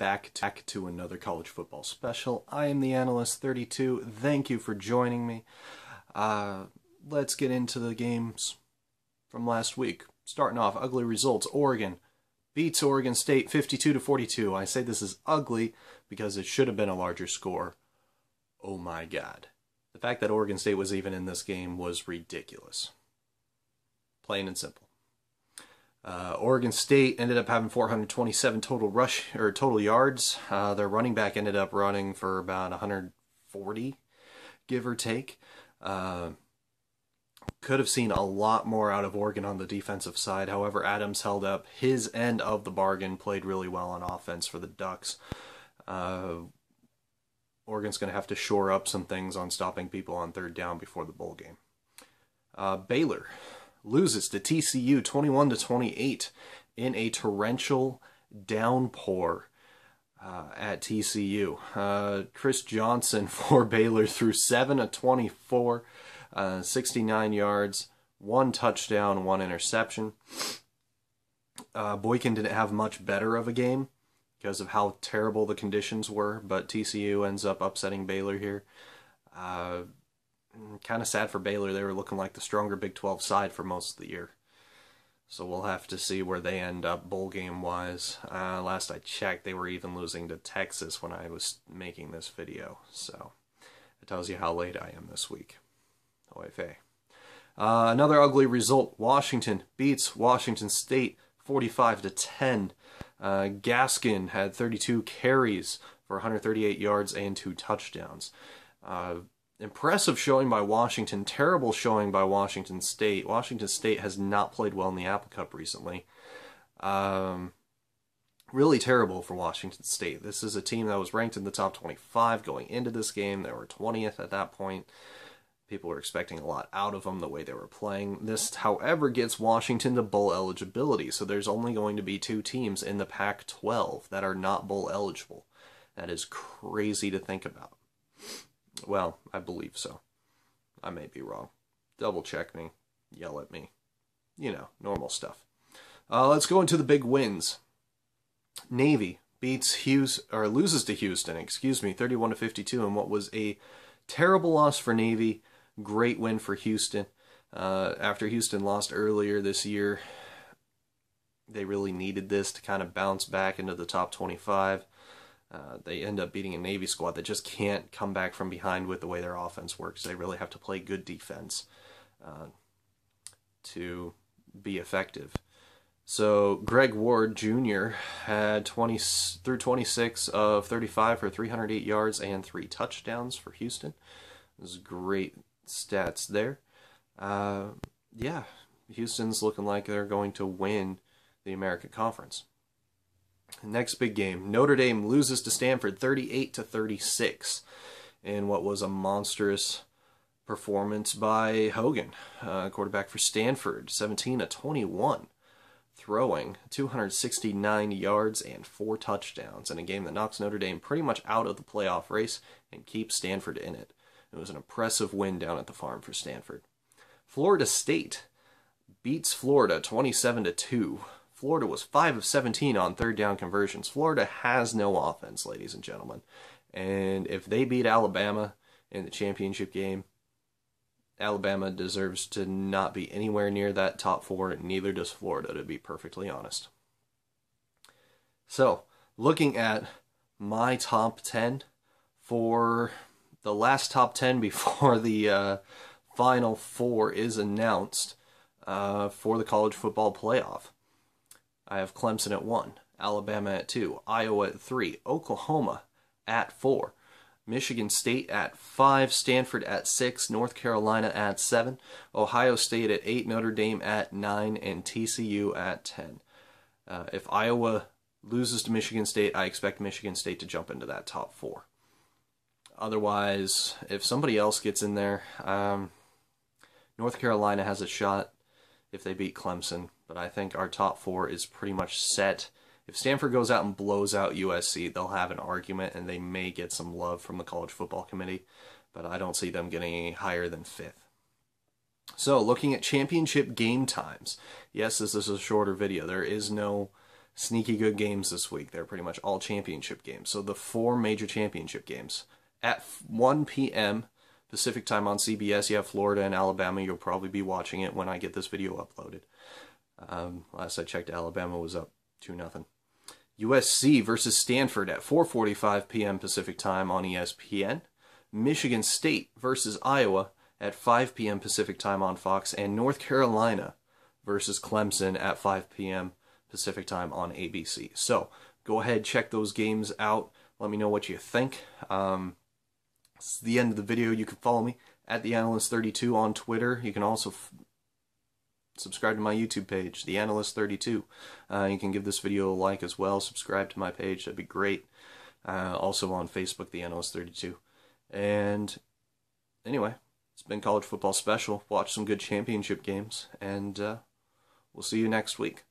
back to another college football special. I am the Analyst 32. Thank you for joining me. Let's get into the games from last week. Starting off, ugly results. Oregon beats Oregon State 52-42. I say this is ugly because it should have been a larger score. Oh my God. The fact that Oregon State was even in this game was ridiculous. Plain and simple. Oregon State ended up having 427 total yards. Their running back ended up running for about 140, give or take. Could have seen a lot more out of Oregon on the defensive side. However, Adams held up his end of the bargain, played really well on offense for the Ducks. Oregon's going to have to shore up some things on stopping people on third down before the bowl game. Baylor loses to TCU 21-28 in a torrential downpour at TCU. Chris Johnson for Baylor threw 7 of 24, 69 yards, 1 touchdown, 1 interception. Boykin didn't have much better of a game because of how terrible the conditions were, but TCU ends up upsetting Baylor here. Kind of sad for Baylor. They were looking like the stronger Big 12 side for most of the year. So we'll have to see where they end up bowl game-wise. Last I checked, they were even losing to Texas when I was making this video. So it tells you how late I am this week. OFA. Another ugly result. Washington beats Washington State 45-10. Gaskin had 32 carries for 138 yards and 2 touchdowns. Impressive showing by Washington, terrible showing by Washington State. Washington State has not played well in the Apple Cup recently. Really terrible for Washington State. This is a team that was ranked in the top 25 going into this game. They were 20th at that point. People were expecting a lot out of them the way they were playing. This, however, gets Washington to bowl eligibility. So there's only going to be 2 teams in the Pac-12 that are not bowl eligible. That is crazy to think about. Well, I believe so. I may be wrong. Double check me. Yell at me. You know, normal stuff. Let's go into the big wins. Navy loses to Houston, 31-52 in what was a terrible loss for Navy. Great win for Houston. After Houston lost earlier this year, they really needed this to kind of bounce back into the top 25. They end up beating a Navy squad that just can't come back from behind with the way their offense works. They really have to play good defense to be effective. So Greg Ward Jr. had 26 of 35 for 308 yards and 3 touchdowns for Houston. Those great stats there. Yeah, Houston's looking like they're going to win the American Conference. Next big game, Notre Dame loses to Stanford 38-36 in what was a monstrous performance by Hogan, quarterback for Stanford, 17-21, throwing 269 yards and 4 touchdowns in a game that knocks Notre Dame pretty much out of the playoff race and keeps Stanford in it. It was an impressive win down at the farm for Stanford. Florida State beats Florida 27-2. Florida was 5 of 17 on third down conversions. Florida has no offense, ladies and gentlemen. And if they beat Alabama in the championship game, Alabama deserves to not be anywhere near that top 4, and neither does Florida, to be perfectly honest. So, looking at my top 10 for the last top 10 before the Final 4 is announced for the college football playoff. I have Clemson at 1, Alabama at 2, Iowa at 3, Oklahoma at 4, Michigan State at 5, Stanford at 6, North Carolina at 7, Ohio State at 8, Notre Dame at 9, and TCU at 10. If Iowa loses to Michigan State, I expect Michigan State to jump into that top 4. Otherwise, if somebody else gets in there, North Carolina has a shot if they beat Clemson, but I think our top 4 is pretty much set. If Stanford goes out and blows out USC, they'll have an argument, and they may get some love from the College Football Committee, but I don't see them getting any higher than 5th. So, looking at championship game times. Yes, this is a shorter video. There is no sneaky good games this week. They're pretty much all championship games. So the 4 major championship games. At 1 p.m. Pacific time on CBS, you have Florida and Alabama. You'll probably be watching it when I get this video uploaded. Last I checked, Alabama was up 2-0. USC versus Stanford at 4:45 p.m. Pacific time on ESPN. Michigan State versus Iowa at 5 p.m. Pacific time on Fox. And North Carolina versus Clemson at 5 p.m. Pacific time on ABC. So go ahead, check those games out. Let me know what you think. This is the end of the video. You can follow me at TheAnalyst32 on Twitter. You can also subscribe to my YouTube page, TheAnalyst32. You can give this video a like as well. Subscribe to my page. That'd be great. Also on Facebook, TheAnalyst32. And anyway, it's been College Football Special. Watch some good championship games. And we'll see you next week.